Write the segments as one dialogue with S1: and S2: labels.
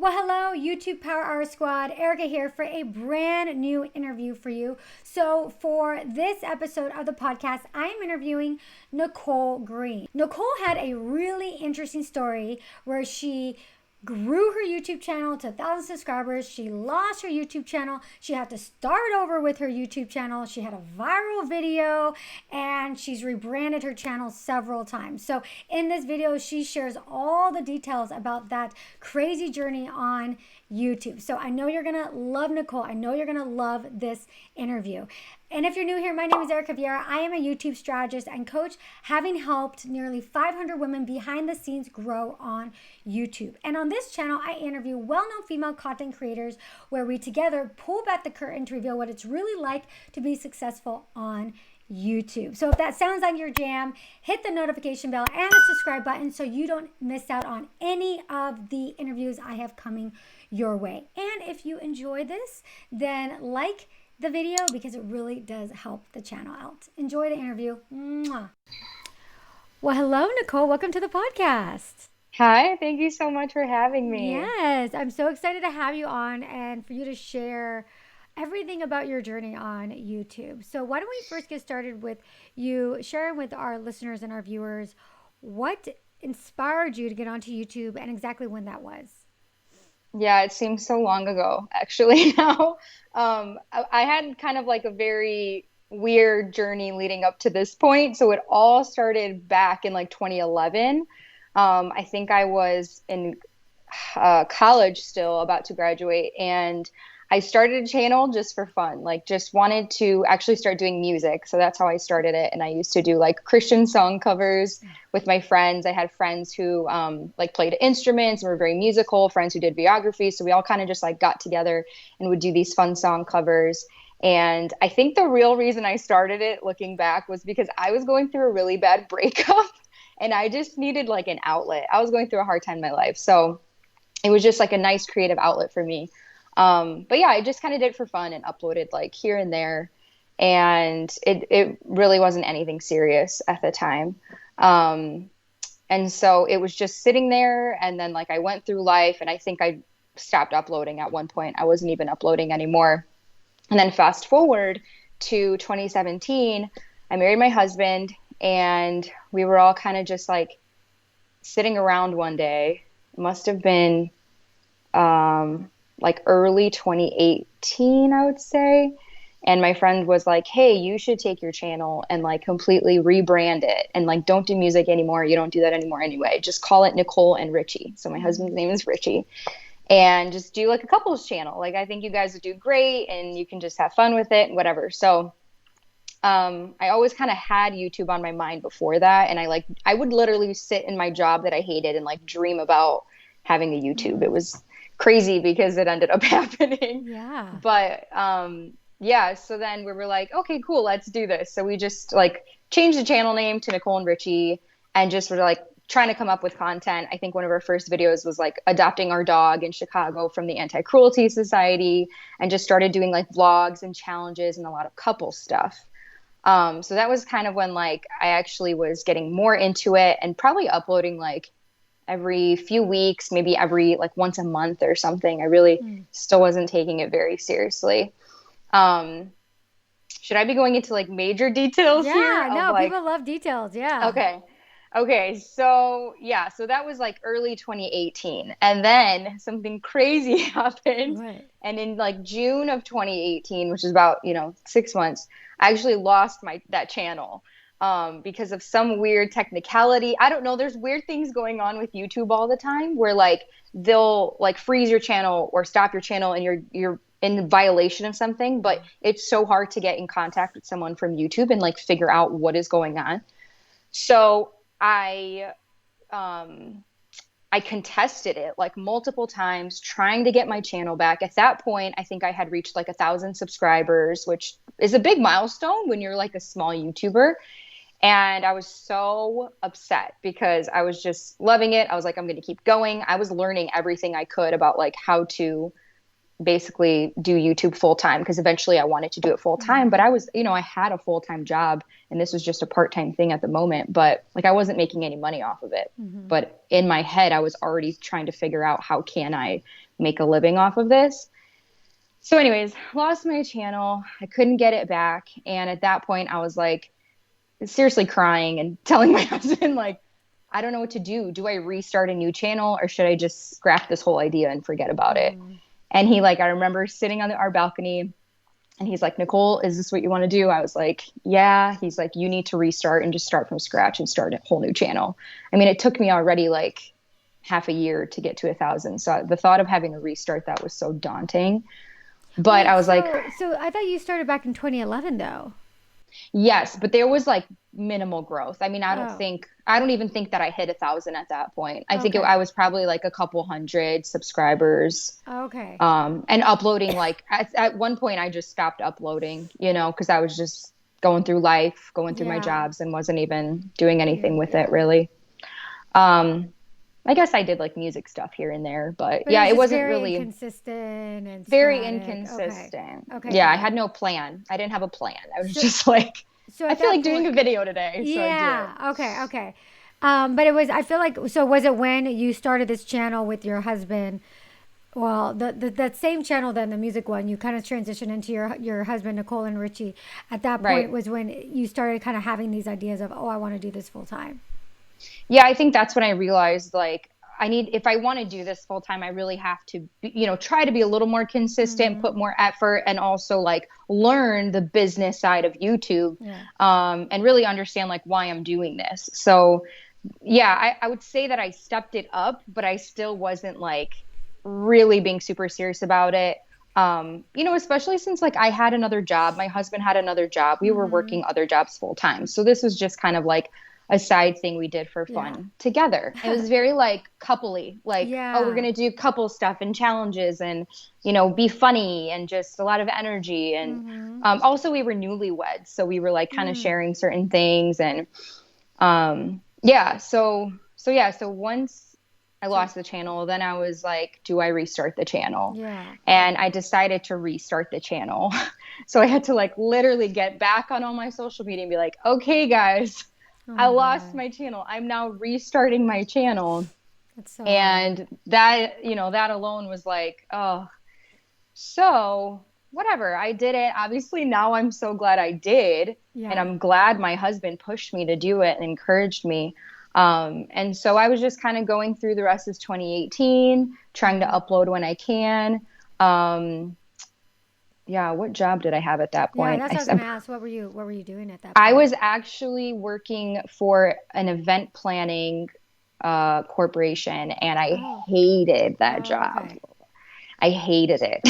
S1: Well, hello, YouTube Power Hour Squad. Erika here for a brand new interview for you. So, for this episode of the podcast, I am interviewing Nicole Green. Nicole had a really interesting story where she grew her YouTube channel to 1,000 subscribers. She lost her YouTube channel. She had to start over with her YouTube channel. She had a viral video and she's rebranded her channel several times. So in this video, she shares all the details about that crazy journey on YouTube. So I know you're going to love Nicole. I know you're going to love this interview. And if you're new here, my name is Erika Vieira. I am a YouTube strategist and coach, having helped nearly 500 women behind the scenes grow on YouTube. And on this channel, I interview well-known female content creators where we together pull back the curtain to reveal what it's really like to be successful on YouTube. So if that sounds like your jam, hit the notification bell and the subscribe button so you don't miss out on any of the interviews I have coming your way. And if you enjoy this, then like the video because it really does help the channel out. Enjoy the interview. Mwah. Well, hello, Nicole. Welcome to the podcast.
S2: Hi, thank you so much for having me.
S1: Yes, I'm so excited to have you on and for you to share everything about your journey on YouTube. So why don't we first get started with you sharing with our listeners and our viewers what inspired you to get onto YouTube and exactly when that was?
S2: Yeah, it seems so long ago, actually, now. I had kind of like a very weird journey leading up to this point. So it all started back in like 2011. I think I was in college still, about to graduate, and I started a channel just for fun, like just wanted to actually start doing music. So that's how I started it. And I used to do like Christian song covers with my friends. I had friends who like played instruments and were very musical, friends who did videography. So we all kind of just like got together and would do these fun song covers. And I think the real reason I started it, looking back, was because I was going through a really bad breakup and I just needed like an outlet. I was going through a hard time in my life. So it was just like a nice creative outlet for me. But yeah, I just kind of did it for fun and uploaded like here and there. And it really wasn't anything serious at the time. And so it was just sitting there. And then like I went through life and I think I stopped uploading at one point. I wasn't even uploading anymore. And then fast forward to 2017, I married my husband and we were all kind of just like sitting around one day. It must have been, like early 2018, I would say. And my friend was like, hey, you should take your channel and like completely rebrand it and like don't do music anymore. You don't do that anymore anyway. Just call it Nicole and Richie. So my husband's name is Richie. And just do like a couples channel. Like I think you guys would do great and you can just have fun with it and whatever. So I always kind of had YouTube on my mind before that. And I would literally sit in my job that I hated and like dream about having a YouTube. It was crazy because it ended up happening.
S1: Yeah.
S2: But yeah, so then we were like, okay, cool, let's do this. So we just like changed the channel name to Nicole and Richie and just were like trying to come up with content. I think one of our first videos was like adopting our dog in Chicago from the Anti-Cruelty Society, and just started doing like vlogs and challenges and a lot of couple stuff. So that was kind of when like I actually was getting more into it and probably uploading like every few weeks, maybe every like once a month or something. I really still wasn't taking it very seriously. Should I be going into like major details here?
S1: Yeah, no,
S2: Like,
S1: people love details. Yeah.
S2: okay. So yeah, so that was like early 2018. And then something crazy happened.
S1: Right.
S2: And in like June of 2018, which is about, 6 months, I actually lost that channel. Because of some weird technicality. I don't know. There's weird things going on with YouTube all the time where like they'll like freeze your channel or stop your channel and you're in violation of something, but it's so hard to get in contact with someone from YouTube and like figure out what is going on. So I contested it like multiple times, trying to get my channel back. At that point, I think I had reached like 1,000 subscribers, which is a big milestone when you're like a small YouTuber. And I was so upset because I was just loving it. I was like, I'm going to keep going. I was learning everything I could about like how to basically do YouTube full time, because eventually I wanted to do it full time, but I was, I had a full time job and this was just a part time thing at the moment, but like I wasn't making any money off of it. But in my head, I was already trying to figure out how can I make a living off of this. So anyways, lost my channel. I couldn't get it back. And at that point I was like seriously crying and telling my husband, like, I don't know what to do. Do I restart a new channel or should I just scrap this whole idea and forget about it? And he like, I remember sitting on our balcony and he's like, Nicole, is this what you want to do? I was like, yeah. He's like, you need to restart and just start from scratch and start a whole new channel. I mean, it took me already like half a year to get to 1,000. So the thought of having to restart that was so daunting. But
S1: Wait,
S2: I was like,
S1: so I thought you started back in 2011 though.
S2: yes, but there was like minimal growth. I mean, I
S1: Oh,
S2: don't even think that I hit 1,000 at that point. I think
S1: okay.
S2: I was probably like a couple hundred subscribers.
S1: Okay.
S2: And uploading, like at one point I just stopped uploading, you know, because I was just going through life, going through my
S1: Yeah.
S2: jobs and wasn't even doing
S1: Yeah.
S2: anything with it
S1: Yeah.
S2: really. Um, I guess I did like music stuff here and there, but
S1: But it
S2: yeah,
S1: was
S2: it
S1: just
S2: wasn't
S1: very
S2: really
S1: inconsistent and
S2: very
S1: sporadic. Okay.
S2: inconsistent.
S1: Okay,
S2: Yeah, I
S1: got
S2: had
S1: it.
S2: no plan. I didn't have a plan. I was
S1: So
S2: just like,
S1: so
S2: I
S1: at
S2: feel
S1: that
S2: like doing a
S1: point,
S2: video today, so I do it.
S1: yeah. Okay, okay. But it was I feel like so was it when you started this channel with your husband? Well, that same channel then the music one, you kind of transitioned into your husband Nicole and Richie. At that point
S2: Right.
S1: was when you started kind of having these ideas of, oh, I want to do this full time.
S2: Yeah, I think that's when I realized like if I want to do this full time, I really have to, try to be a little more consistent,
S1: Mm-hmm.
S2: put more effort, and also like learn the business side of YouTube,
S1: Yeah.
S2: and really understand like why I'm doing this. So yeah, I would say that I stepped it up, but I still wasn't like really being super serious about it. Especially since like I had another job, my husband had another job, we were
S1: Mm-hmm.
S2: working other jobs full time. So this was just kind of like a side thing we did for
S1: Yeah.
S2: fun together. It was very like coupley, like, oh, we're
S1: Yeah.
S2: gonna do couple stuff and challenges and be funny and just a lot of energy. And
S1: Mm-hmm.
S2: also we were newlyweds, so we were like kind of
S1: Mm.
S2: sharing certain things and yeah, so once I
S1: So
S2: lost the channel, then I was like, do I restart the channel?
S1: yeah.
S2: And I decided to restart the channel. So I had to like literally get back on all my social media and be like, okay, guys,
S1: Oh
S2: I
S1: my
S2: lost
S1: God.
S2: my channel. I'm now restarting my channel.
S1: That's so hard.
S2: And that alone was like, oh, so whatever. I did it. Obviously, now I'm so glad I did. And
S1: Yeah.
S2: I'm glad my husband pushed me to do it and encouraged me. And so I was just kind of going through the rest of 2018, trying to
S1: Mm-hmm.
S2: upload when I can. Um, yeah, what job did I have at that
S1: Yeah,
S2: point?
S1: that's what I was gonna ask. What were you doing at that
S2: I
S1: point?
S2: was actually working for an event planning corporation, and I
S1: Oh.
S2: hated that
S1: Oh,
S2: job.
S1: okay.
S2: I hated it.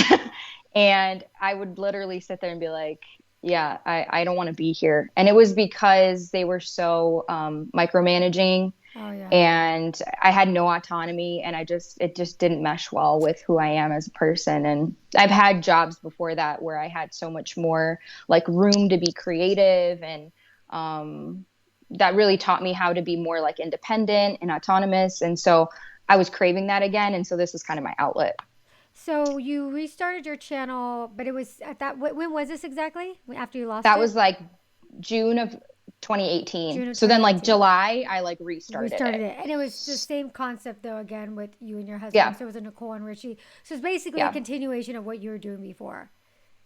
S2: And I would literally sit there and be like, yeah, I don't want to be here. And it was because they were so micromanaging
S1: Oh yeah.
S2: and I had no autonomy and it just didn't mesh well with who I am as a person. And I've had jobs before that where I had so much more like room to be creative and that really taught me how to be more like independent and autonomous. And so I was craving that again. And so this was kind of my outlet.
S1: So you restarted your channel, but it was at that. When was this exactly? After you lost
S2: That
S1: it?
S2: was like June of 2018.
S1: June of
S2: So then like
S1: 2018.
S2: July, I like restarted
S1: Restarted
S2: it.
S1: it, and it was the same concept though. Again, with you and your husband.
S2: Yeah.
S1: So it was a Nicole and Richie. So it's basically a
S2: Yeah.
S1: continuation of what you were doing before.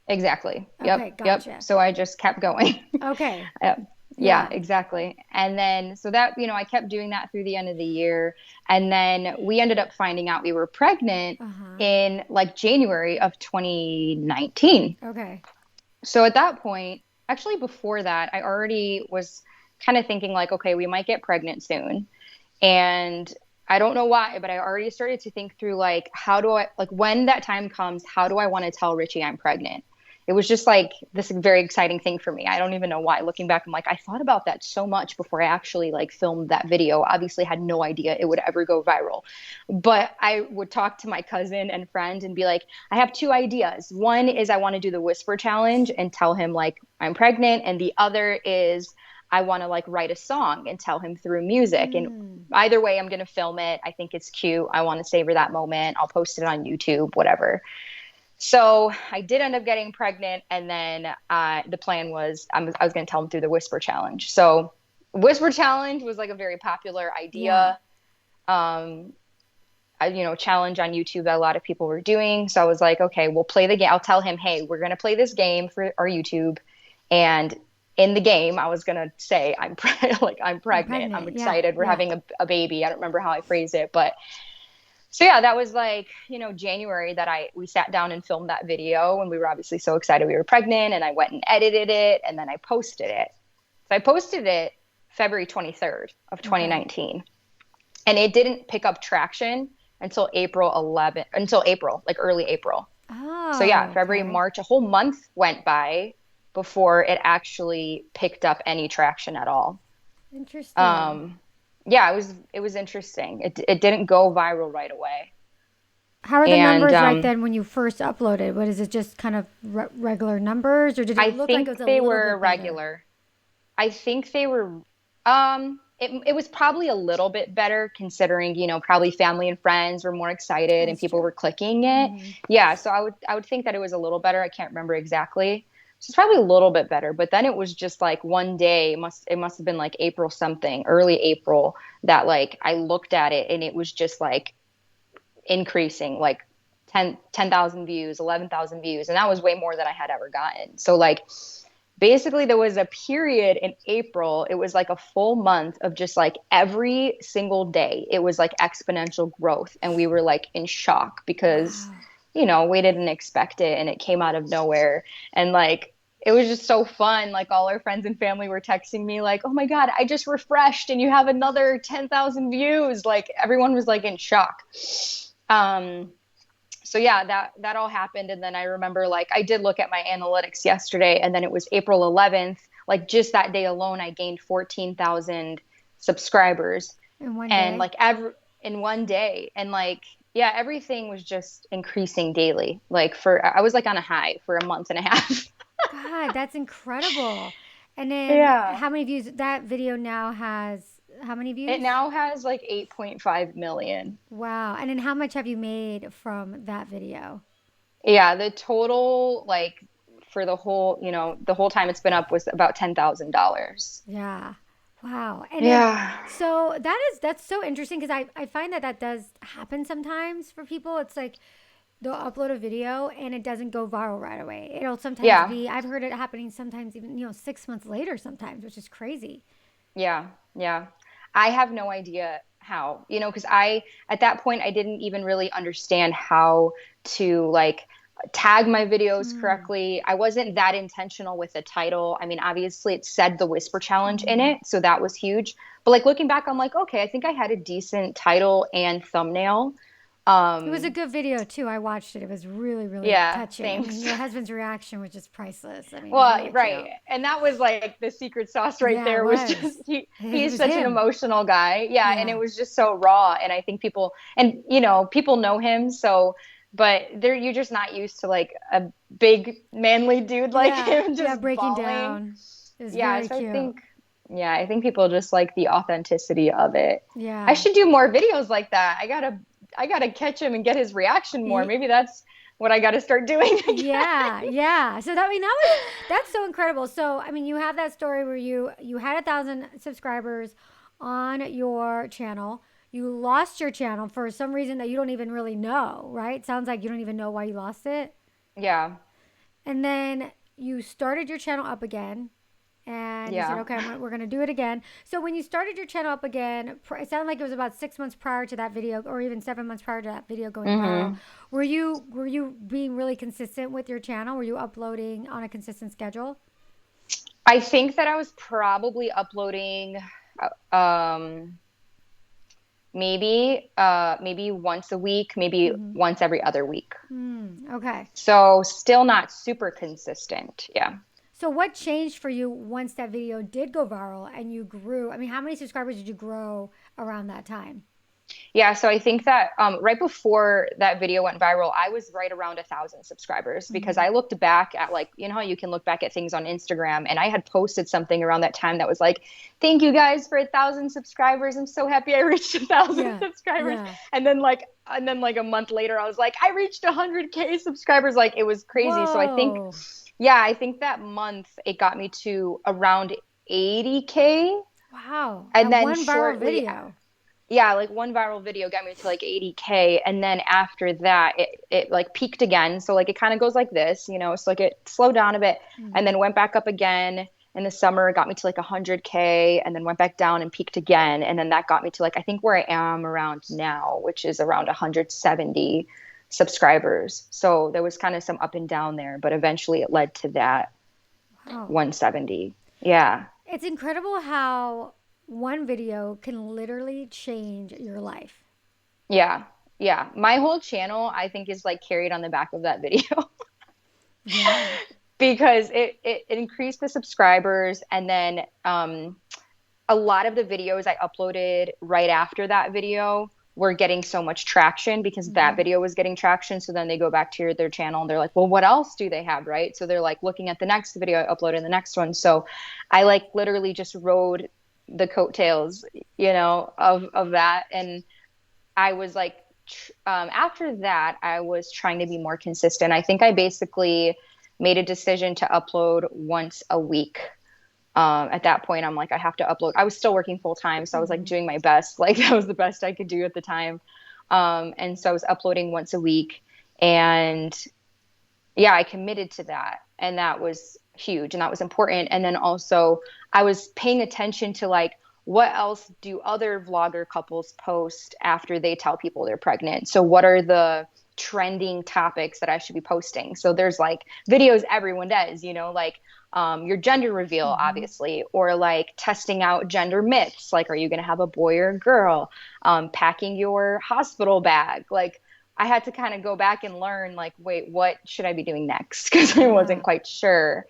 S2: Exactly. Yep.
S1: Okay,
S2: Yep.
S1: gotcha.
S2: So I just kept going.
S1: Okay,
S2: Yep. Yeah,
S1: yeah.
S2: exactly. And then so that, I kept doing that through the end of the year. And then we ended up finding out we were pregnant
S1: Uh huh.
S2: in like January of 2019.
S1: Okay.
S2: So at that point, actually before that, I already was kind of thinking like, okay, we might get pregnant soon. And I don't know why, but I already started to think through like, when that time comes, how do I want to tell Richie I'm pregnant? It was just like this very exciting thing for me. I don't even know why. Looking back, I'm like, I thought about that so much before I actually like filmed that video. Obviously, had no idea it would ever go viral. But I would talk to my cousin and friend and be like, I have two ideas. One is I want to do the whisper challenge and tell him like I'm pregnant. And the other is I want to like write a song and tell him through music. And
S1: Mm.
S2: either way, I'm going to film it. I think it's cute. I want to savor that moment. I'll post it on YouTube, whatever. So I did end up getting pregnant. And then the plan was I was going to tell him through the whisper challenge. So whisper challenge was like a very popular
S1: Yeah.
S2: idea. Um, challenge on YouTube that a lot of people were doing. So I was like, okay, we'll play the game. I'll tell him, hey, we're going to play this game for our YouTube. And in the game, I was going to say, I'm pregnant. I'm
S1: Yeah.
S2: excited. We're
S1: Yeah.
S2: having a baby. I don't remember how I phrased it, but so yeah, that was like, January that we sat down and filmed that video, and we were obviously so excited we were pregnant, and I went and edited it, and then I posted it. So I posted it February 23rd of 2019. Okay. And it didn't pick up traction until April, like early April.
S1: Oh.
S2: So yeah, February, March, a whole month went by before it actually picked up any traction at all.
S1: Interesting.
S2: Yeah, it was interesting. It didn't go viral right away.
S1: How are the numbers right then when you first uploaded? What is it, just kind of regular numbers, or did it look like it was a little bit better? I think they were regular.
S2: I think they were it was probably a little bit better considering, probably family and friends were more excited and people were clicking it. Mm-hmm. Yeah, so I would think that it was a little better. I can't remember exactly. So it's probably a little bit better, but then it was just like one day, it must have been like April something, early April, that like I looked at it and it was just like increasing, like 10,000 views, 11,000 views. And that was way more than I had ever gotten. So like basically there was a period in April, it was like a full month of just like every single day, it was like exponential growth. And we were like in shock because, we didn't expect it and it came out of nowhere. And like, it was just so fun. Like all our friends and family were texting me like, oh my God, I just refreshed and you have another 10,000 views. Like everyone was like in shock. So yeah, that all happened. And then I remember like I did look at my analytics yesterday and then it was April 11th. Like just that day alone, I gained 14,000 subscribers
S1: in one day.
S2: And like in one day. And like, yeah, everything was just increasing daily. Like I was like on a high for a month and a half.
S1: God, that's incredible. And then how many views? That video now has how many views?
S2: It now has like 8.5 million.
S1: Wow. And then how much have you made from that video?
S2: Yeah, the total, like for the whole time it's been up was about $10,000.
S1: Yeah. Wow. And then, so that's so interesting because I find that does happen sometimes for people. It's like they'll upload a video and it doesn't go viral right away. It'll sometimes be, I've heard it happening sometimes even, 6 months later sometimes, which is crazy.
S2: Yeah. Yeah. I have no idea how, because at that point, I didn't even really understand how to like tag my videos correctly. I wasn't that intentional with the title. I mean, obviously it said the Whisper Challenge in it. So that was huge. But like looking back, I'm like, okay, I think I had a decent title and thumbnail.
S1: It was a good video too. I watched it. It was really, really touching.
S2: Thanks.
S1: I mean, your husband's reaction was just priceless. I mean,
S2: well,
S1: really
S2: right. Cute. And that was like the secret sauce right there was just, he's such an emotional guy. Yeah. And it was just so raw. And I think people know him. So, but you're just not used to like a big manly dude like him just
S1: breaking down. It was very cute.
S2: I think people just like the authenticity of it.
S1: Yeah.
S2: I should do more videos like that. I gotta catch him and get his reaction more. Maybe that's what I got to start doing again.
S1: Yeah. So that's so incredible. So I mean, you have that story where you had 1,000 subscribers on your channel. You lost your channel for some reason that you don't even really know, right? Sounds like you don't even know why you lost it.
S2: Yeah.
S1: And then you started your channel up again. And you said, okay, we're going to do it again. So when you started your channel up again, it sounded like it was about 6 months prior to that video, or even 7 months prior to that video going viral. Were you being really consistent with your channel? Were you uploading on a consistent schedule?
S2: I think that I was probably uploading maybe once a week, maybe once every other week.
S1: Okay.
S2: So still not super consistent. Yeah.
S1: So what changed for you once that video did go viral and you grew? I mean, how many subscribers did you grow around that time?
S2: Yeah, so I think that right before that video went viral, I was right around 1,000 subscribers because I looked back at like, how you can look back at things on Instagram, and I had posted something around that time that was like, thank you guys for 1,000 subscribers. I'm so happy I reached 1,000 subscribers. Yeah. And then like a month later, I was like, I reached 100K subscribers. Like it was crazy.
S1: Whoa.
S2: So I think that month it got me to around 80K.
S1: Wow.
S2: And then
S1: one viral video.
S2: yeah, like one viral video got me to like 80K. And then after that, it like peaked again. So like it kind of goes like this, you know, so like it slowed down a bit and then went back up again in the summer. It got me to like 100K and then went back down and peaked again. And then that got me to like, I think where I am around now, which is around 170 subscribers. So there was kind of some up and down there, but eventually it led to that
S1: Wow.
S2: 170. Yeah.
S1: It's incredible how one video can literally change your life.
S2: Yeah. Yeah. My whole channel, I think, is like carried on the back of that video.
S1: Yeah.
S2: Because it increased the subscribers. And then a lot of the videos I uploaded right after that video were getting so much traction because that video was getting traction. So then they go back to their channel and they're like, well, what else do they have? Right. So they're like looking at the next video I uploaded, the next one. So I like literally just rode the coattails, you know, of that. And I was like, after that, I was trying to be more consistent. I think I basically made a decision to upload once a week. At that point, I'm like, I have to upload. I was still working full time. So I was like doing my best. Like that was the best I could do at the time. And so I was uploading once a week. And yeah, I committed to that. And that was huge and that was important. And then also I was paying attention to like, what else do other vlogger couples post after they tell people they're pregnant? So what are the trending topics that I should be posting? So there's like videos everyone does, you know, like your gender reveal, obviously, or like testing out gender myths. Like, are you going to have a boy or a girl? Packing your hospital bag. Like I had to kind of go back and learn like, wait, what should I be doing next? Because I wasn't quite sure.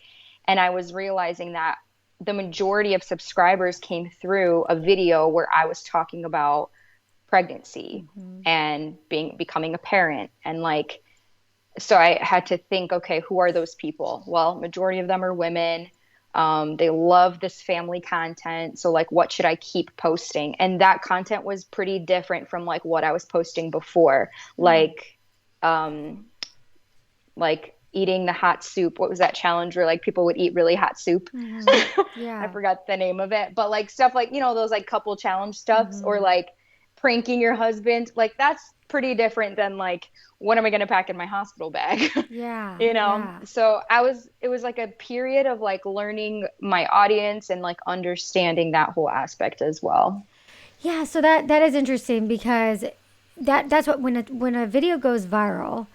S2: And I was realizing that the majority of subscribers came through a video where I was talking about pregnancy and becoming a parent. And like, so I had to think, okay, who are those people? Well, majority of them are women. They love this family content. So like, what should I keep posting? And that content was pretty different from like what I was posting before. Like eating the hot soup. What was that challenge where like people would eat really hot soup?
S1: Yeah.
S2: I forgot the name of it, but like stuff like, you know, those like couple challenge stuffs or like pranking your husband. Like that's pretty different than like, what am I going to pack in my hospital bag?
S1: Yeah.
S2: You know? So it was like a period of like learning my audience and like understanding that whole aspect as well.
S1: Yeah. So that is interesting because that's what, when a video goes viral,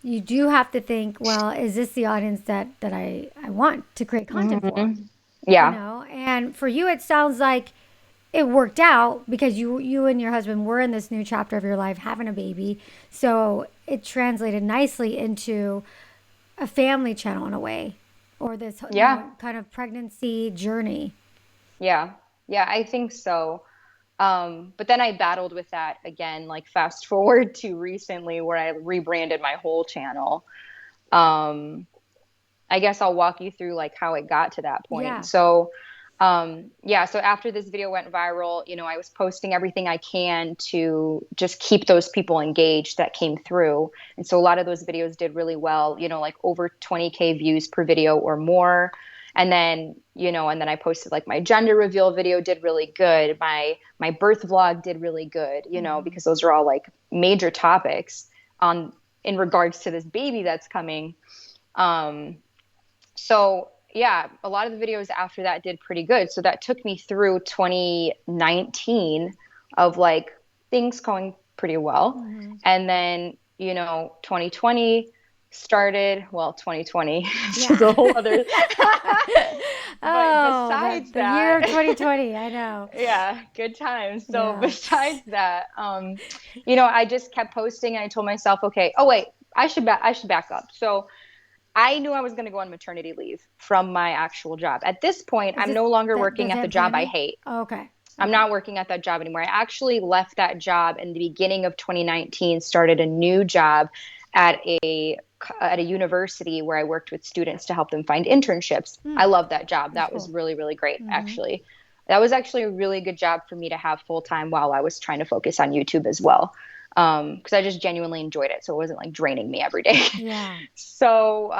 S1: you do have to think, well, is this the audience that I want to create content for?
S2: Yeah.
S1: You know, and for you, it sounds like it worked out because you and your husband were in this new chapter of your life, having a baby. So it translated nicely into a family channel in a way, or this you know, kind of pregnancy journey.
S2: Yeah. Yeah, I think so. But then I battled with that again, like fast forward to recently where I rebranded my whole channel. I guess I'll walk you through like how it got to that point.
S1: Yeah.
S2: So, so after this video went viral, you know, I was posting everything I can to just keep those people engaged that came through. And so a lot of those videos did really well, you know, like over 20K views per video or more. And then, you know, and then I posted like my gender reveal video did really good. My birth vlog did really good, you know, because those are all like major topics in regards to this baby that's coming. So yeah, a lot of the videos after that did pretty good. So that took me through 2019 of like things going pretty well. And then, you know, 2020 started, well, 2020 is a whole other. But besides
S1: the year of 2020, I know.
S2: Yeah, good times. So besides that, you know, I just kept posting and I told myself, okay, oh wait, I should back up. So I knew I was going to go on maternity leave from my actual job. At this point, I'm no longer working at the job I hate.
S1: Oh, okay.
S2: I'm not working at that job anymore. I actually left that job in the beginning of 2019, started a new job at a university where I worked with students to help them find internships. I love that job. That was really, really great, actually. That was actually a really good job for me to have full time while I was trying to focus on YouTube as well. Because I just genuinely enjoyed it. So it wasn't like draining me every day.
S1: Yeah.
S2: So,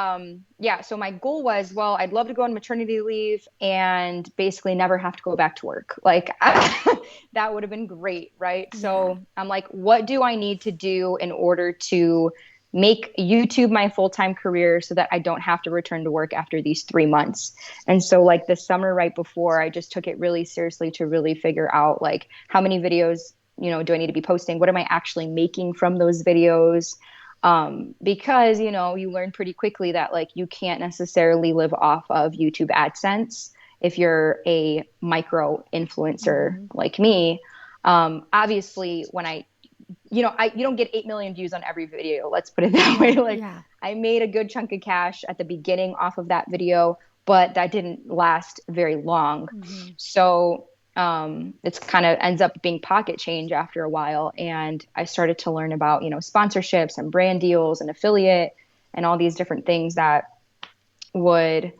S2: yeah, so my goal was, well, I'd love to go on maternity leave and basically never have to go back to work. Like, that would have been great, right?
S1: Yeah.
S2: So I'm like, what do I need to do in order to make YouTube my full-time career so that I don't have to return to work after these 3 months? And so, like, the summer right before, I just took it really seriously to really figure out, like, how many videos, do I need to be posting? What am I actually making from those videos? Because you learn pretty quickly that like you can't necessarily live off of YouTube AdSense if you're a micro influencer
S1: Mm-hmm.
S2: like me. Obviously, when you don't get 8 million views on every video. Let's put it that way.
S1: Yeah.
S2: Like,
S1: Yeah.
S2: I made a good chunk of cash at the beginning off of that video, but that didn't last very long.
S1: Mm-hmm.
S2: So it's kind of ends up being pocket change after a while. And I started to learn about, sponsorships and brand deals and affiliate and all these different things that would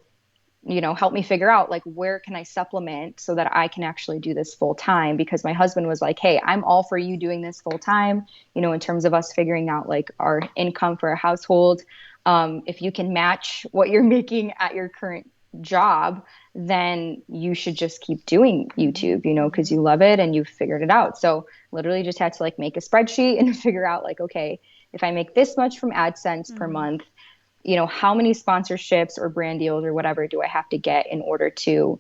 S2: help me figure out like where can I supplement so that I can actually do this full time, because my husband was like, hey, I'm all for you doing this full time, in terms of us figuring out like our income for a household. If you can match what you're making at your current job, then you should just keep doing YouTube, because you love it and you've figured it out. So literally just had to like make a spreadsheet and figure out like, okay, if I make this much from AdSense per
S1: Mm-hmm.
S2: month, how many sponsorships or brand deals or whatever do I have to get in order to,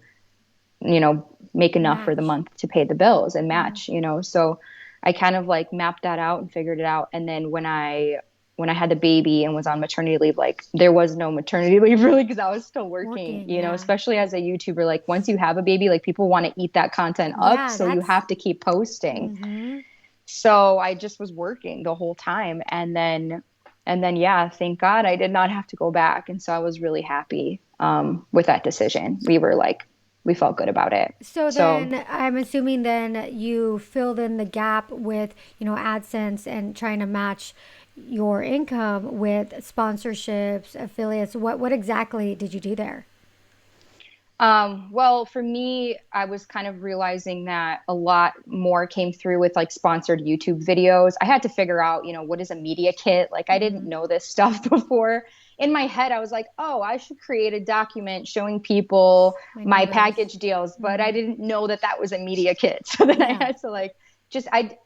S2: make enough for the
S1: Match.
S2: month to pay the bills and
S1: Yeah.
S2: match, So I kind of like mapped that out and figured it out. And then when I had the baby and was on maternity leave, like there was no maternity leave really because I was still working,
S1: Working. Yeah.
S2: especially as a YouTuber. Like once you have a baby, like people want to eat that content up.
S1: Yeah.
S2: So you
S1: That's.
S2: have to keep posting.
S1: Mm-hmm.
S2: So I just was working the whole time. And then, yeah, thank God I did not have to go back. And so I was really happy with that decision. We felt good about it.
S1: So
S2: So
S1: then I'm assuming then you filled in the gap with, AdSense and trying to match your income with sponsorships, affiliates. What exactly did you do there?
S2: well, for me, I was kind of realizing that a lot more came through with like sponsored YouTube videos. I had to figure out, what is a media kit? Like, I didn't
S1: Mm-hmm.
S2: know this stuff before. In my head, I was like, oh, I should create a document showing people
S1: My
S2: my
S1: numbers.
S2: package deals, but I
S1: Mm-hmm.
S2: didn't know that that was a media kit. So then I
S1: Yeah.
S2: had to like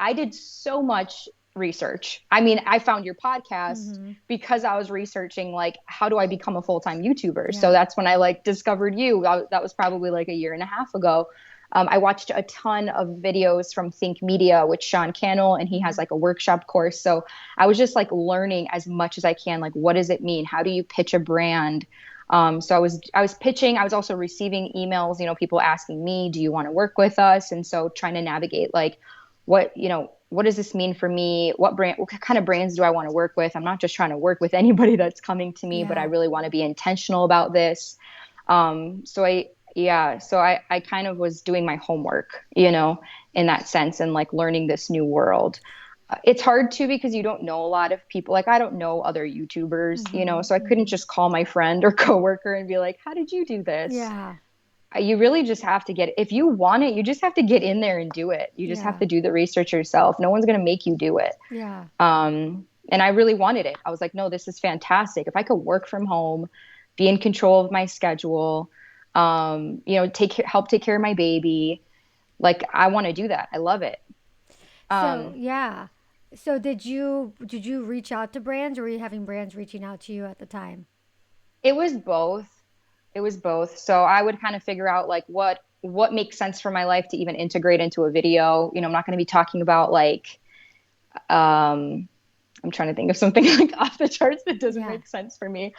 S2: I did so much research. I mean, I found your podcast
S1: Mm-hmm.
S2: because I was researching like how do I become a full-time YouTuber. So
S1: Yeah.
S2: that's when I like discovered you. That was probably like a year and a half ago. I watched a ton of videos from Think Media with Sean Cannell, and he has
S1: Mm-hmm.
S2: like a workshop course. So I was just like learning as much as I can. Like, what does it mean? How do you pitch a brand? So I was pitching. I was also receiving emails. People asking me, "Do you want to work with us?" And so trying to navigate like what does this mean for me? What kind of brands do I want to work with? I'm not just trying to work with anybody that's coming to me, but I
S1: Yeah.
S2: really want to be intentional about this. So I kind of was doing my homework, in that sense and like learning this new world. It's hard too because you don't know a lot of people. Like I don't know other YouTubers,
S1: Mm-hmm.
S2: so I couldn't
S1: Mm-hmm.
S2: just call my friend or coworker and be like, "How did you do this?"
S1: Yeah.
S2: You really just have to if you want it, you just have to get in there and do it. You just have
S1: Yeah.
S2: to do the research yourself. No one's going to make you do it.
S1: Yeah.
S2: And I really wanted it. I was like, no, this is fantastic. If I could work from home, be in control of my schedule, help take care of my baby. Like I want to do that. I love it.
S1: So
S2: Um,
S1: yeah. So did you reach out to brands, or were you having brands reaching out to you at the time?
S2: it was both. It was both. So I would kind of figure out like what makes sense for my life to even integrate into a video. I'm not going to be talking about like um I'm trying to think of something like off the charts that doesn't
S1: Yeah.
S2: make sense for me.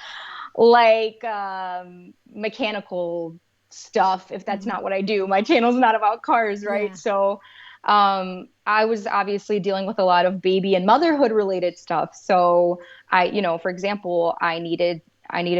S2: Like mechanical stuff, if that's
S1: Mm-hmm.
S2: not what I do. My channel's not about cars, right?
S1: Yeah.
S2: So I was obviously dealing with a lot of baby and motherhood related stuff. So for example, I needed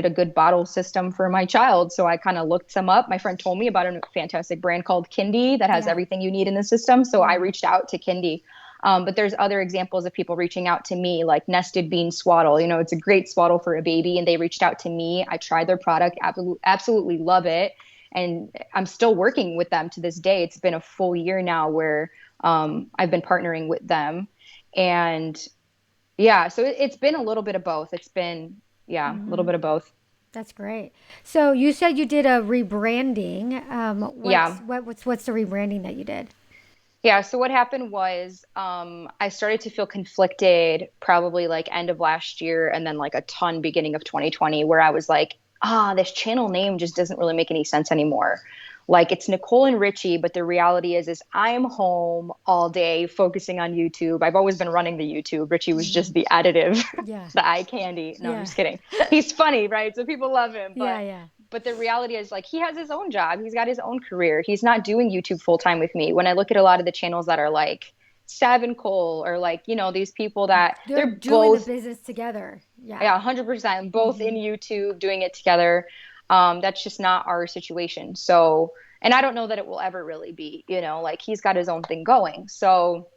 S2: a good bottle system for my child. So I kind of looked some up. My friend told me about a fantastic brand called Kindy that has
S1: Yeah.
S2: everything you need in the system. So I
S1: Yeah.
S2: reached out to Kindy. But there's other examples of people reaching out to me, like Nested Bean Swaddle. It's a great swaddle for a baby, and they reached out to me. I tried their product, absolutely love it, and I'm still working with them to this day. It's been a full year now where I've been partnering with them, And yeah, so it's been a little bit of both. It's been, yeah, a little
S1: Mm-hmm.
S2: bit of both.
S1: That's great. So you said you did a rebranding.
S2: Yeah.
S1: What's the rebranding that you did?
S2: Yeah, so what happened was I started to feel conflicted probably like end of last year and then like a ton beginning of 2020 where I was like, this channel name just doesn't really make any sense anymore. Like it's Nicole and Richie, but the reality is I'm home all day focusing on YouTube. I've always been running the YouTube. Richie was
S1: Mm-hmm.
S2: just the additive,
S1: Yeah.
S2: the eye candy. No, I'm
S1: Yeah.
S2: just kidding. He's funny, right? So people love him,
S1: Yeah. Yeah.
S2: but the reality is like he has his own job. He's got his own career. He's not doing YouTube full time with me. When I look at a lot of the channels that are like Sav and Cole or like, these people that
S1: They're
S2: they're
S1: doing the
S2: both,
S1: business together. Yeah.
S2: yeah, 100% both in
S1: Mm-hmm.
S2: YouTube doing it together. That's just not our situation. So, and I don't know that it will ever really be, like he's got his own thing going. So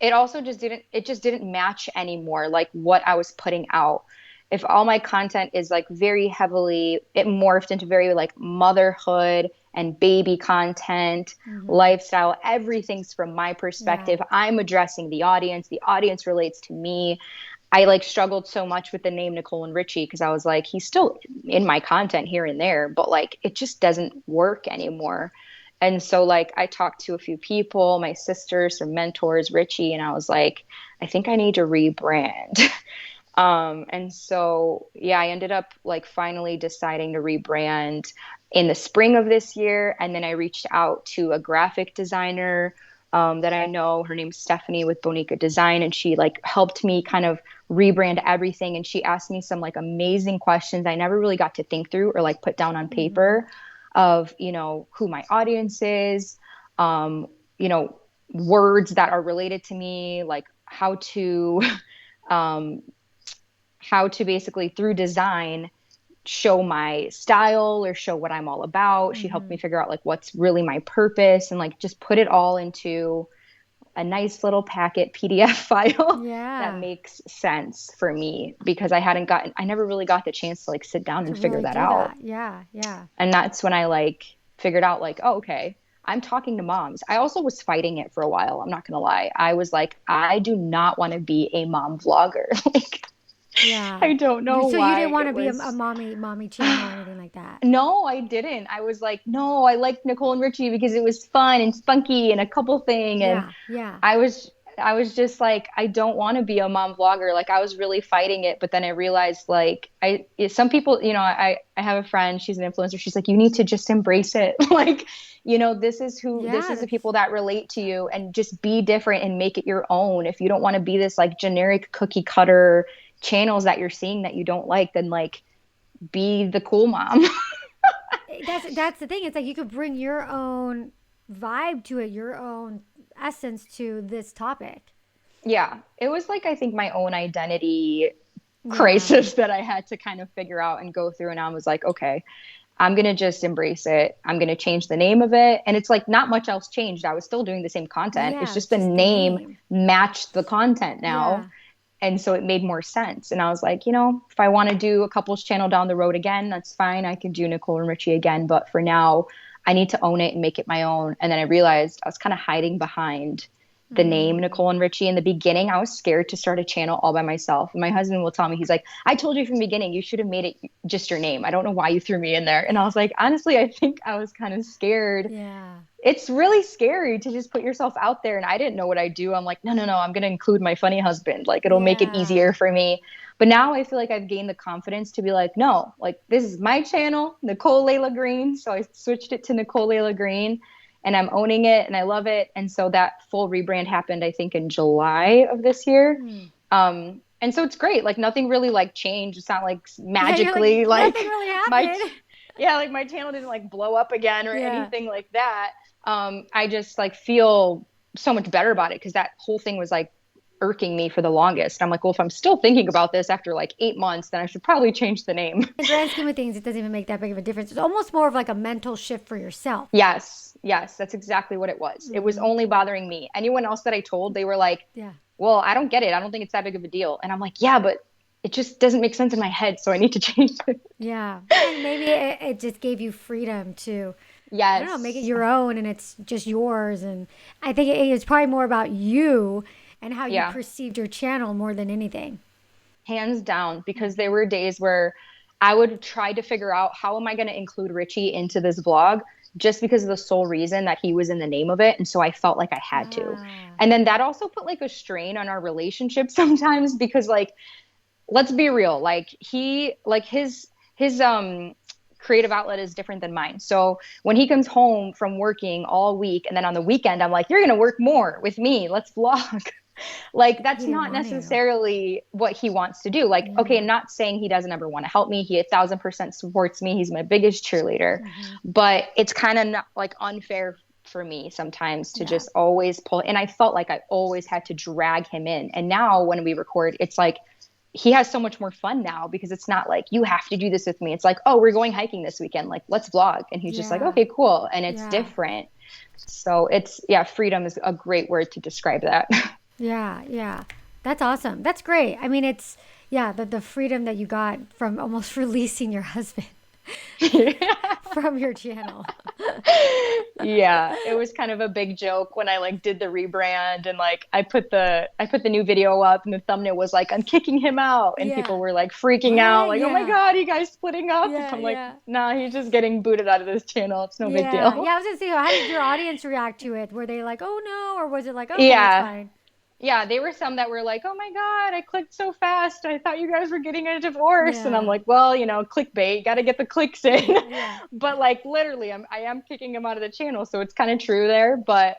S2: it just didn't match anymore, like what I was putting out. If all my content is like very heavily, it morphed into very like motherhood and baby content,
S1: Mm-hmm.
S2: lifestyle, everything's from my
S1: Yeah.
S2: perspective. I'm addressing the audience relates to me. I like struggled so much with the name Nicole and Richie because I was like, he's still in my content here and there, but like it just doesn't work anymore. And so like I talked to a few people, my sisters, some mentors, Richie, and I was like, I think I need to rebrand. And so yeah, I ended up like finally deciding to rebrand in the spring of this year. And then I reached out to a graphic designer that I know. Her name's Stephanie with Bonica Design, and she like helped me kind of rebrand everything. And she asked me some like amazing questions I never really got to think through or like put down on
S1: Mm-hmm.
S2: paper of, who my audience is, um, you know, words that are related to me, like um, how to basically through design show my style or show what I'm all about. She helped
S1: Mm-hmm.
S2: me figure out like what's really my purpose and like just put it all into a nice little packet PDF file that
S1: Yeah.
S2: makes sense for me because I never really got the chance to like sit down
S1: To
S2: and figure
S1: really
S2: that
S1: do
S2: out.
S1: that. Yeah. Yeah.
S2: And that's when I like figured out like, oh, okay, I'm talking to moms. I also was fighting it for a while. I'm not going to lie. I was like, I do not want to be a mom vlogger. Like,
S1: Yeah.
S2: I don't know
S1: So you
S2: why
S1: didn't want
S2: it
S1: to be a
S2: was.
S1: mommy channel or anything like that.
S2: No, I didn't. I was like, no, I liked Nicole and Richie because it was fun and spunky and a couple thing. And
S1: Yeah. Yeah.
S2: I was I was just like, I don't want to be a mom vlogger. Like I was really fighting it, but then I realized like some people, I have a friend, she's an influencer. She's like, you need to just embrace it. Like, this
S1: Yeah.
S2: is the
S1: That's
S2: people that relate to you and just be different and make it your own. If you don't want to be this like generic cookie cutter channels that you're seeing that you don't like, then like be the cool mom.
S1: that's the thing. It's like you could bring your own vibe to it, your own essence to this topic.
S2: Yeah, it was like I think my own identity
S1: Yeah.
S2: crisis that I had to kind of figure out and go through. And I was like, okay, I'm going to just embrace it. I'm going to change the name of it. And it's like not much else changed. I was still doing the same content. It's
S1: Yeah.
S2: just
S1: It's
S2: the
S1: just the
S2: name
S1: name.
S2: matched the content now.
S1: Yeah.
S2: And so it made more sense. And I was like, if I want to do a couples channel down the road again, that's fine. I can do Nicole and Richie again. But for now, I need to own it and make it my own. And then I realized I was kind of hiding behind the name
S1: Mm.
S2: Nicole and Richie. In the beginning, I was scared to start a channel all by myself. And my husband will tell me, he's like, I told you from the beginning, you should have made it just your name. I don't know why you threw me in there. And I was like, honestly, I think I was kind of scared.
S1: Yeah.
S2: It's really scary to just put yourself out there. And I didn't know what I'd do. I'm like, no, no, no, I'm going to include my funny husband. Like, it'll make it
S1: Yeah.
S2: easier for me. But now I feel like I've gained the confidence to be like, no, like, this is my channel, Nicole Lela Green. So I switched it to Nicole Lela Green and I'm owning it and I love it. And so that full rebrand happened, I think, in July of this year.
S1: Hmm.
S2: And so it's great. Like, nothing really like changed. It's not like
S1: Yeah. You're like
S2: magically
S1: nothing
S2: like
S1: really
S2: my,
S1: happened.
S2: yeah, like my channel didn't like blow up again or
S1: Yeah.
S2: anything like that. I just like feel so much better about it because that whole thing was like irking me for the longest. I'm like, well, if I'm still thinking about this after like 8 months, then I should probably change the name.
S1: In the grand scheme of things, it doesn't even make that big of a difference. It's almost more of like a mental shift for yourself.
S2: Yes, yes, that's exactly what it was. It was
S1: Mm-hmm.
S2: only bothering me. Anyone else that I told, they were like,
S1: Yeah.
S2: well, I don't get it. I don't think it's that big of a deal. And I'm like, yeah, but it just doesn't make sense in my head. So I need to change it.
S1: Yeah. And maybe it just gave you freedom to, I don't know, make it
S2: Yes.
S1: your own and it's just yours. And I think it's probably more about you and how you
S2: Yeah.
S1: perceived your channel more than anything.
S2: Hands down, because there were days where I would try to figure out how am I going to include Richie into this vlog just because of the sole reason that he was in the name of it. And so I felt like I had to.
S1: Ah,
S2: And then that also put like a strain on our relationship sometimes because like let's be real, like his creative outlet is different than mine. So when he comes home from working all week and then on the weekend I'm like, you're going to work more with me. Let's vlog. Like
S1: he
S2: that's
S1: didn't
S2: not
S1: want to.
S2: necessarily what he wants to do. Like, okay, I'm not saying he doesn't ever want to help me. He 1,000% supports me. He's my biggest cheerleader.
S1: Mm-hmm.
S2: But it's kind of not like unfair for me sometimes to
S1: Yeah.
S2: just always pull. And I felt like I always had to drag him in. And now when we record, it's like he has so much more fun now because it's not like you have to do this with me. It's like, oh, we're going hiking this weekend. Like, let's vlog. And he's just like, okay, cool. And it's different. So it's, yeah, freedom is a great word to describe that.
S1: Yeah, yeah. That's awesome. That's great. I mean, it's, yeah, the freedom that you got from almost releasing your husband from your channel.
S2: Yeah, it was kind of a big joke when I like did the rebrand and like I put the new video up and the thumbnail was like I'm kicking him out and people were like freaking out like, oh my God, you guys splitting up. And I'm like, nah, he's just getting booted out of this channel. It's no big deal.
S1: Yeah, I was gonna say, how did your audience react to it? Were they like, oh no, or was it like, okay,
S2: Yeah.
S1: it's fine?
S2: Yeah, they were some that were like, oh my God, I clicked so fast. I thought you guys were getting a divorce. And I'm like, well, you know, clickbait, got to get the clicks in. But like literally, I am kicking him out of the channel. So it's kind of true there. But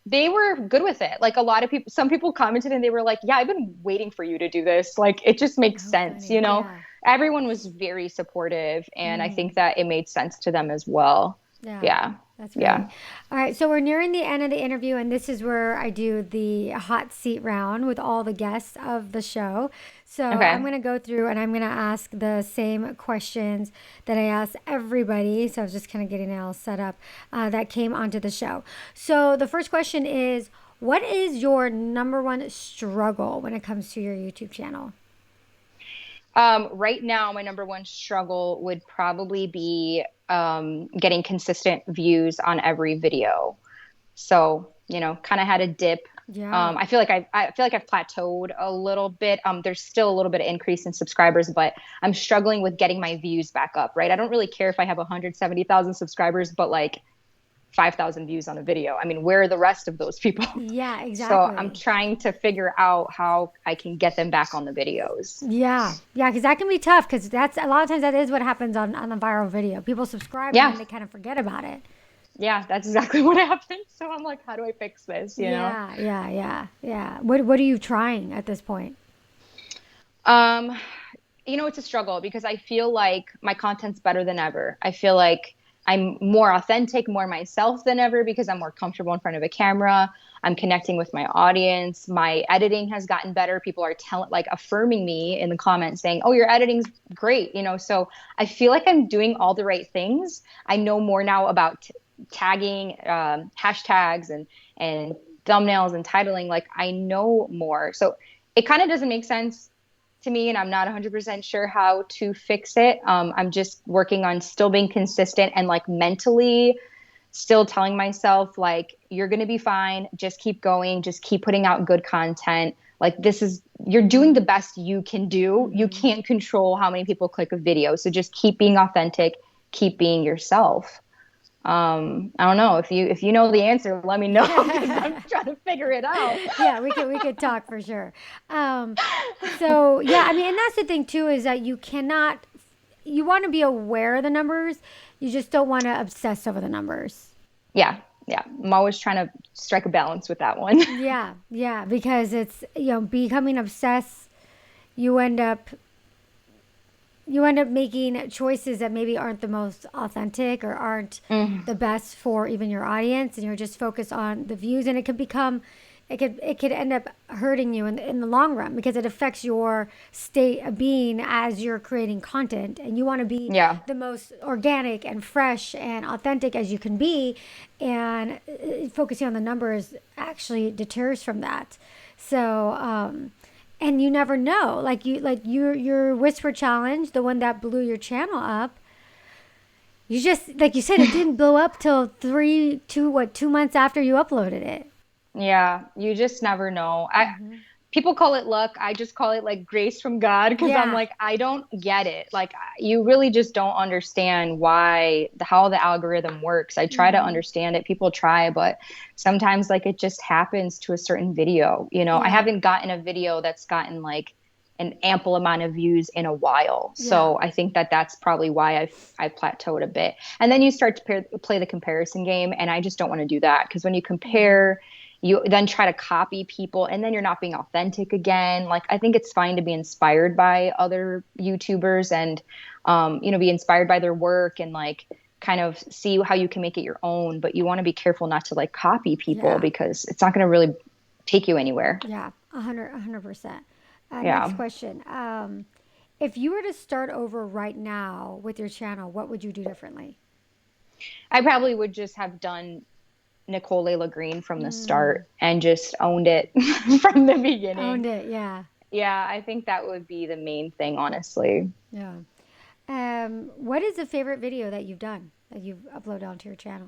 S2: they were good with it. Like a lot of people, some people commented and they were like, yeah, I've been waiting for you to do this. Like it just makes sense, you know? Everyone was very supportive. And I think that it made sense to them as well. Yeah.
S1: That's great. All right. So we're nearing the end of the interview, and this is where I do the hot seat round with all the guests of the show. So I'm going to go through and I'm going to ask the same questions that I ask everybody. So I was just kind of getting it all set up that came onto the show. So the first question is, what is your number one struggle when it comes to your YouTube channel?
S2: Right now, my number one struggle would probably be getting consistent views on every video. So, you know, kind of had a dip. I feel like I've plateaued a little bit. There's still a little bit of increase in subscribers, but I'm struggling with getting my views back up, right? I don't really care if I have 170,000 subscribers, but like 5,000 views on a video. I mean, where are the rest of those people?
S1: Yeah, exactly.
S2: So I'm trying to figure out how I can get them back on the videos.
S1: Yeah, because that can be tough because that's a lot of times that is what happens on the viral video. People subscribe and then they kind of forget about it.
S2: Yeah, that's exactly what happened. So I'm like, how do I fix this? You know?
S1: Yeah. What are you trying at this point?
S2: You know, it's a struggle because I feel like my content's better than ever. I feel like I'm more authentic, more myself than ever because I'm more comfortable in front of a camera. I'm connecting with my audience. My editing has gotten better. People are affirming me in the comments saying, oh, your editing's great. You know, so I feel like I'm doing all the right things. I know more now about tagging, hashtags and thumbnails and titling. Like I know more. So it kind of doesn't make sense to me, and I'm not 100% sure how to fix it. I'm just working on still being consistent and like mentally still telling myself like, you're going to be fine. Just keep going. Just keep putting out good content. Like you're doing the best you can do. You can't control how many people click a video. So just keep being authentic, keep being yourself. I don't know if you know the answer, let me know because I'm trying to figure it out.
S1: Yeah, we could talk for sure. So yeah, I mean, and that's the thing too, is that you want to be aware of the numbers. You just don't want to obsess over the numbers.
S2: Yeah. I'm always trying to strike a balance with that one.
S1: Yeah, because it's, becoming obsessed, you end up making choices that maybe aren't the most authentic or aren't the best for even your audience, and you're just focused on the views, and it could end up hurting you in the long run because it affects your state of being as you're creating content, and you want to be the most organic and fresh and authentic as you can be, and focusing on the numbers actually deters from that. So and you never know, like your whisper challenge, the one that blew your channel up, like you said, it didn't blow up till 2 months after you uploaded it.
S2: Yeah, you just never know.
S1: Hmm.
S2: People call it luck. I just call it like grace from God because I'm
S1: Yeah.
S2: like, I don't get it. Like, you really just don't understand how the algorithm works. I try to
S1: Hmm.
S2: understand it. People try, but sometimes like it just happens to a certain video. I
S1: Yeah.
S2: haven't gotten a video that's gotten like an ample amount of views in a while.
S1: Yeah.
S2: So I think that that's probably why I plateaued a bit. And then you start to play the comparison game, and I just don't want to do that because when you
S1: Hmm.
S2: compare, you then try to copy people and then you're not being authentic again. Like, I think it's fine to be inspired by other YouTubers and be inspired by their work and like kind of see how you can make it your own, but you want to be careful not to like copy people
S1: Yeah.
S2: because it's not going to really take you anywhere.
S1: Yeah. 100%. Next
S2: Yeah.
S1: question. If you were to start over right now with your channel, what would you do differently?
S2: I probably would just have done Nicole Lela Green from the
S1: Mm,
S2: start and just owned it from the
S1: owned
S2: beginning.
S1: it. Yeah.
S2: Yeah, I think that would be the main thing, honestly.
S1: Yeah. What is a favorite video that you've done that you've uploaded onto your channel?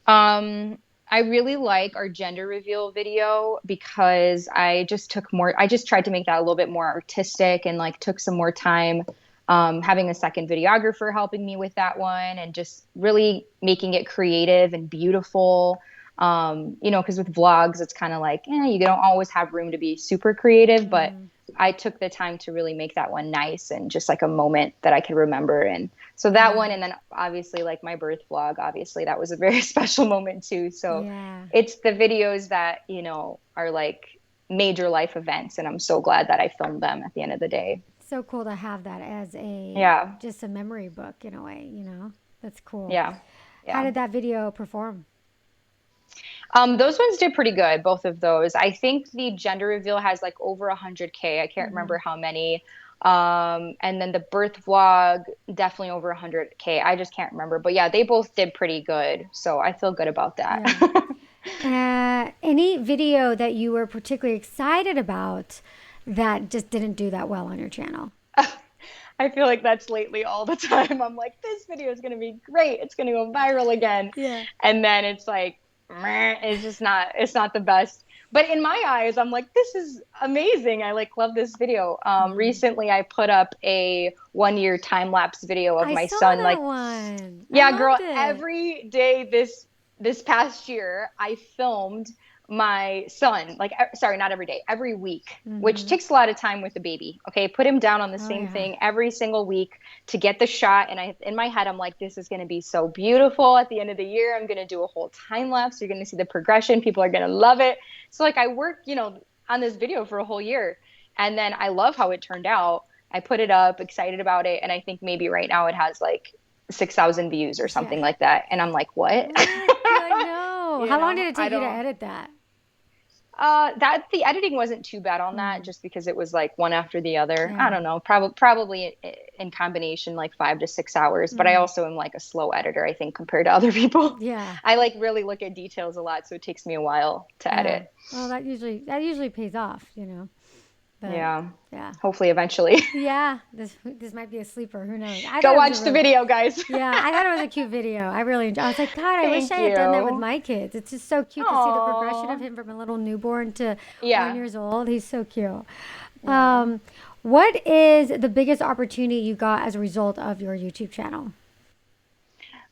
S2: Um, I really like our gender reveal video because I just tried to make that a little bit more artistic and like took some more time having a second videographer helping me with that one and just really making it creative and beautiful. Because with vlogs, it's kind of like, you don't always have room to be super creative, but
S1: Hmm.
S2: I took the time to really make that one nice and just like a moment that I could remember. And so that
S1: Yeah.
S2: one, and then obviously like my birth vlog, obviously that was a very special moment too. So
S1: Yeah.
S2: it's the videos that, are like major life events. And I'm so glad that I filmed them at the end of the day.
S1: So cool to have that as a
S2: Yeah.
S1: just a memory book in a way. That's cool.
S2: Yeah.
S1: How
S2: Yeah.
S1: did that video perform?
S2: Those ones did pretty good, both of those. I think the gender reveal has like over 100K. I can't
S1: Hmm.
S2: remember how many. And then the birth vlog, definitely over 100K. I just can't remember. But yeah, they both did pretty good. So I feel good about that.
S1: Yeah. Any video that you were particularly excited about that just didn't do that well on your channel?
S2: I feel like that's lately all the time. I'm like, this video is going to be great. It's going to go viral again.
S1: Yeah.
S2: And then it's like, meh, it's not the best. But in my eyes, I'm like, this is amazing. I like love this video.
S1: Mm.
S2: Recently I put up a 1 year time lapse video of
S1: I
S2: my
S1: saw
S2: son.
S1: that
S2: Like,
S1: one. I
S2: yeah, girl,
S1: loved it.
S2: every day this past year, I filmed my son. Like, sorry, not every day, every week, which
S1: Hmm.
S2: takes a lot of time with the baby. Okay, put him down on the
S1: Oh
S2: same
S1: yeah.
S2: thing every single week to get the shot. And in my head, I'm like, this is going to be so beautiful. At the end of the year, I'm going to do a whole time lapse. You're going to see the progression. People are going to love it. So like, I worked, on this video for a whole year, and then I love how it turned out. I put it up, excited about it, and I think maybe right now it has like 6,000 views or
S1: Yeah.
S2: something like that. And I'm like, what?
S1: What? I know. How long did it
S2: I
S1: take you to
S2: don't.
S1: edit that?
S2: That the editing wasn't too bad on that,
S1: Mm.
S2: just because it was like one after the other. I
S1: Yeah.
S2: don't know, probably in combination like 5 to 6 hours. But I
S1: Mm.
S2: also am like a slow editor, I think, compared to other people.
S1: Yeah.
S2: I like really look at details a lot, so it takes me a while to
S1: Yeah.
S2: edit.
S1: Well, that usually pays off. But
S2: Yeah,
S1: yeah.
S2: hopefully eventually.
S1: Yeah, this might be a sleeper. Who knows? I thought
S2: Go
S1: it was a
S2: watch the
S1: really,
S2: video, guys.
S1: yeah, I thought it was a cute video. I really enjoyed. I was like, God, I wish
S2: Thank
S1: I had done that with
S2: you.
S1: my kids. It's just so cute to see the progression of
S2: Oh,
S1: him from a little newborn to one
S2: yeah,
S1: years old. He's so cute.
S2: yeah.
S1: Um, what is the biggest opportunity you got as a result of your YouTube channel?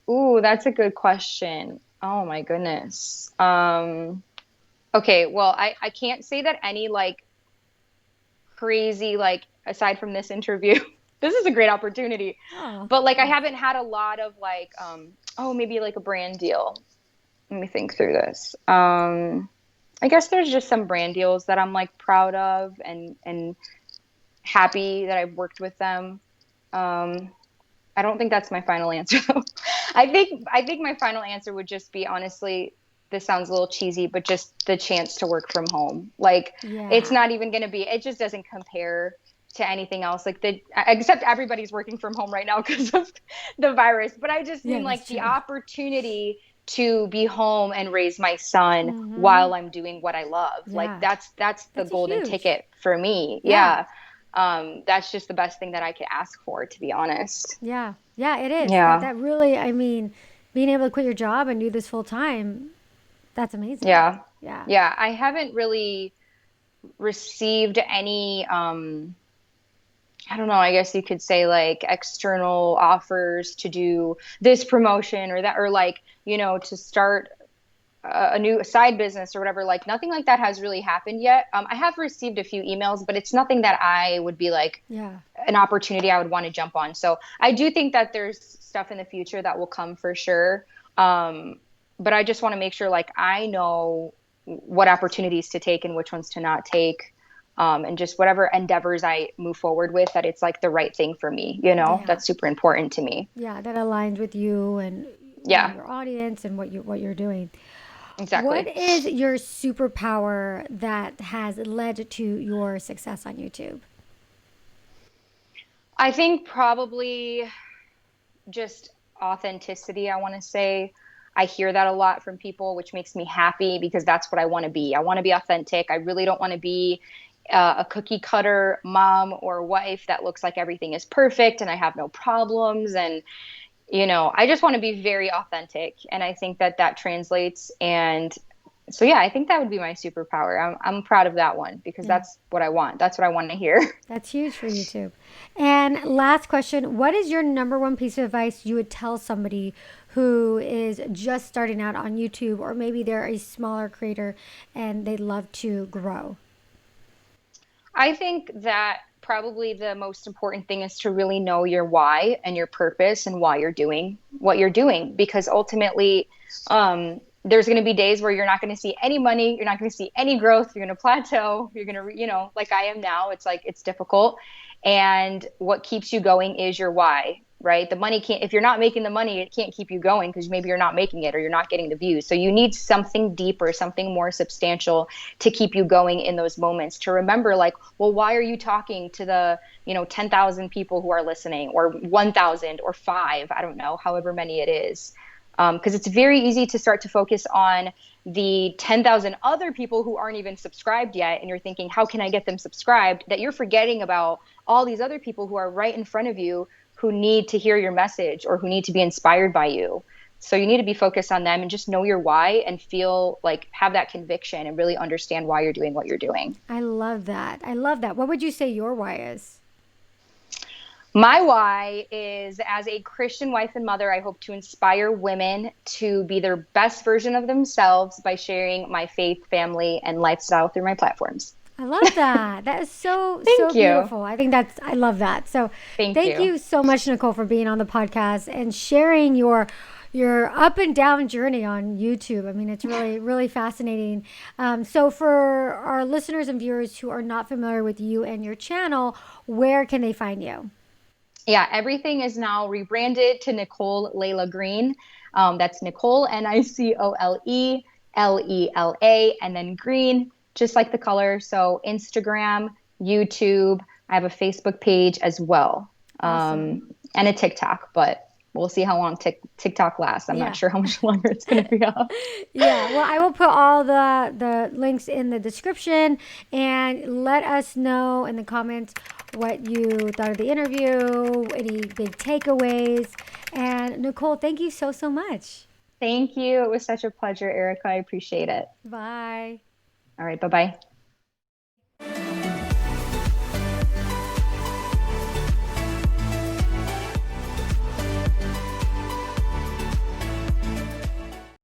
S2: Ooh, that's a good question. Oh my goodness. Okay, well, I can't say that any like crazy, like aside from this interview, this is a great opportunity.
S1: Oh,
S2: But like I
S1: thanks.
S2: haven't had a lot of like maybe like a brand deal. Let me think through this. I guess there's just some brand deals that I'm like proud of and happy that I've worked with them. Um I don't think that's my final answer though. I think my final answer would just be, honestly, this sounds a little cheesy, but just the chance to work from home. Like, it's
S1: Yeah,
S2: not even going to be, it just doesn't compare to anything else. Like, except everybody's working from home right now because of the virus. But I just
S1: yeah,
S2: mean
S1: that's
S2: like the
S1: true.
S2: opportunity to be home and raise my son
S1: Mm-hmm.
S2: while I'm doing what I love. Like,
S1: Yeah,
S2: that's the
S1: that's a
S2: golden
S1: huge.
S2: ticket for me.
S1: Yeah,
S2: Yeah. That's just the best thing that I could ask for, to be honest.
S1: yeah, yeah. It is that
S2: Yeah.
S1: that really. I mean, being able to quit your job and do this full time. That's amazing.
S2: Yeah.
S1: Yeah.
S2: Yeah. I haven't really received any, I don't know, I guess you could say like external offers to do this promotion or that, or like, to start a new side business or whatever. Like nothing like that has really happened yet. I have received a few emails, but it's nothing that I would be like
S1: Yeah.
S2: an opportunity I would want to jump on. So I do think that there's stuff in the future that will come for sure. But I just want to make sure like I know what opportunities to take and which ones to not take. And just whatever endeavors I move forward with, that it's like the right thing for me,
S1: Yeah.
S2: that's super important to me.
S1: Yeah, that aligns with you and
S2: Yeah,
S1: your audience and what you're doing. What
S2: exactly.
S1: is your superpower that has led to your success on YouTube?
S2: I think probably just authenticity, I want to say. I hear that a lot from people, which makes me happy because that's what I want to be. I want to be authentic. I really don't want to be a cookie cutter mom or wife that looks like everything is perfect and I have no problems. And, I just want to be very authentic. And I think that that translates. And so, yeah, I think that would be my superpower. I'm proud of that one because
S1: Yeah,
S2: that's what I want. That's what I want to hear.
S1: that's huge for YouTube. And last question, what is your number one piece of advice you would tell somebody who is just starting out on YouTube, or maybe they're a smaller creator and they love to grow?
S2: I think that probably the most important thing is to really know your why and your purpose and why you're doing what you're doing. Because ultimately, there's going to be days where you're not going to see any money, you're not going to see any growth, you're going to plateau, you're going to, like I am now, it's like it's difficult. And what keeps you going is your why, right? The money can't, if you're not making the money, it can't keep you going because maybe you're not making it or you're not getting the views. So you need something deeper, something more substantial to keep you going in those moments, to remember like, well, why are you talking to the 10,000 people who are listening, or 1,000 or 5, I don't know, however many it is. Because it's very easy to start to focus on the 10,000 other people who aren't even subscribed yet, and you're thinking, how can I get them subscribed, that you're forgetting about all these other people who are right in front of you who need to hear your message or who need to be inspired by you. So you need to be focused on them and just know your why and feel like have that conviction and really understand why you're doing what you're doing.
S1: I love that. I love that. What would you say your why is?
S2: My why is, as a Christian wife and mother, I hope to inspire women to be their best version of themselves by sharing my faith, family, and lifestyle through my platforms.
S1: I love that. That is so, so
S2: Thank you.
S1: beautiful. I love that. So
S2: Thank
S1: thank
S2: you.
S1: you so much, Nicole, for being on the podcast and sharing your up and down journey on YouTube. I mean, it's really, really fascinating. So for our listeners and viewers who are not familiar with you and your channel, where can they find you?
S2: Yeah, everything is now rebranded to Nicole Lela Green. That's Nicole, Nicolelela, and then green, just like the color. So Instagram, YouTube. I have a Facebook page as well,
S1: Awesome.
S2: and a TikTok, but we'll see how long TikTok lasts. I'm not
S1: Yeah.
S2: sure how much longer it's going to be up.
S1: Yeah, well, I will put all the links in the description, and let us know in the comments what you thought of the interview, any big takeaways. And Nicole, thank you so, so much.
S2: Thank you. It was such a pleasure, Erica. I appreciate it.
S1: Bye.
S2: All right. Bye bye.